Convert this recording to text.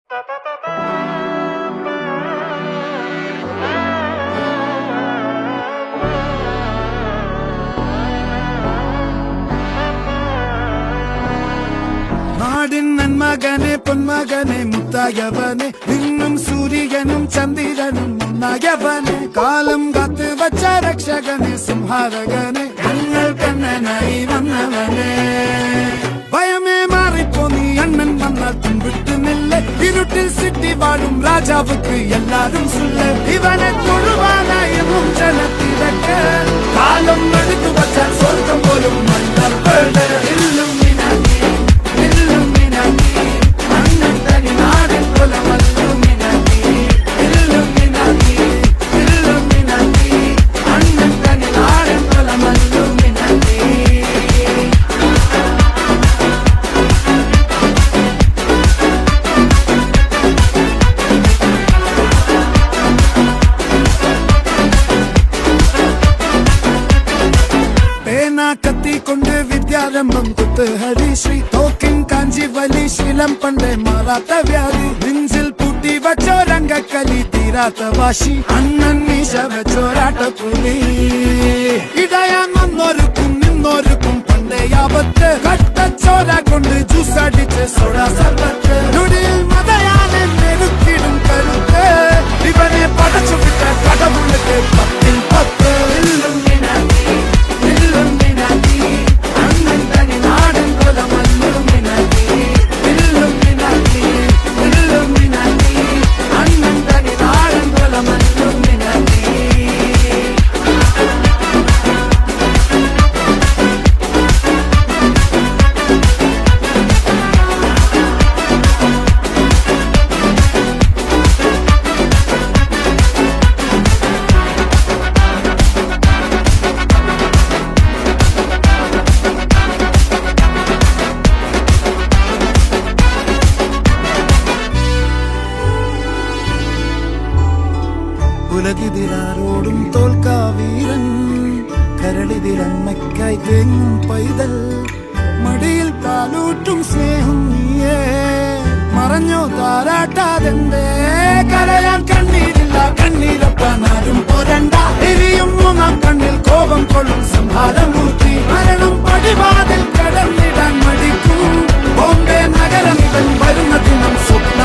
നാടിൻ നന്മകനെ പൊന്മകനെ മുത്തായവനെ നിന്നും സൂര്യനും ചന്ദ്രനും ഒന്നായവനെ കാലം കാത്ത് വച്ച രക്ഷകനെ സംഹാരകനെ ഞങ്ങൾ കണ്ണനായി വന്നവനെ ഭയമേ മാറിപ്പോ നീ അണ്ണൻ വന്നാൽ പിൻവിട്ട് നില്ല ഇരുട്ടിൽ സിറ്റി വാഴും രാജാവുക്ക് എല്ലാരും സുല്ല ഇവനെ തൊഴുവാനായി ജനത്തിരക്ക് കാലം എടുത്തു വച്ചാൽ സ്വർഗം പോലും കത്തിക്കൊണ്ട് വിദ്യാരംഭം കുത്ത് ഹരിശ്രീ തോക്കിൻ കാഞ്ചി വലി ശീലം പണ്ടേ മാറാത്ത വ്യാധി നെഞ്ചിൽ പൂട്ടി വച്ചോരംഗക്കലി തീരാത്ത വാശി അണ്ണൻ മീശ വെച്ചോരാട്ട പുലി ഇടയാൻ വന്നോർക്കും നിന്നോർക്കും പണ്ടേ ആപത്ത് കട്ടച്ചോര കൊണ്ട് ജ്യൂസ് അടിച്ച് സോഡ സർബത്ത് നൊടിയിൽ മതയാനെ നെരുക്കിടും കരുത്ത് ഇവനെ പടച്ചു വിട്ട കടമുള്ളത് 10-10 ഉലകിതിരാരോടും തോൽക്കാവീരൻ കരളിതിരമ്മയ്ക്കായി തേങ്ങും പൈതൽ മടിയിൽ പാലൂട്ടും സ്നേഹം നീയേ മറഞ്ഞോ താരാട്ടാതെന്തേ കരയാൻ കണ്ണീരില്ല കണ്ണീരപ്പാനാരും പോരണ്ട എരിയും മൂന്നാം കണ്ണിൽ കോപം കൊള്ളും സംഹാരമൂർത്തി മരണം പടിവാതിൽ കടന്നിടാൻ മടിക്കും ബോംബെ നഗരം ഇവൻ വരുന്ന ദിനം സ്വപ്നം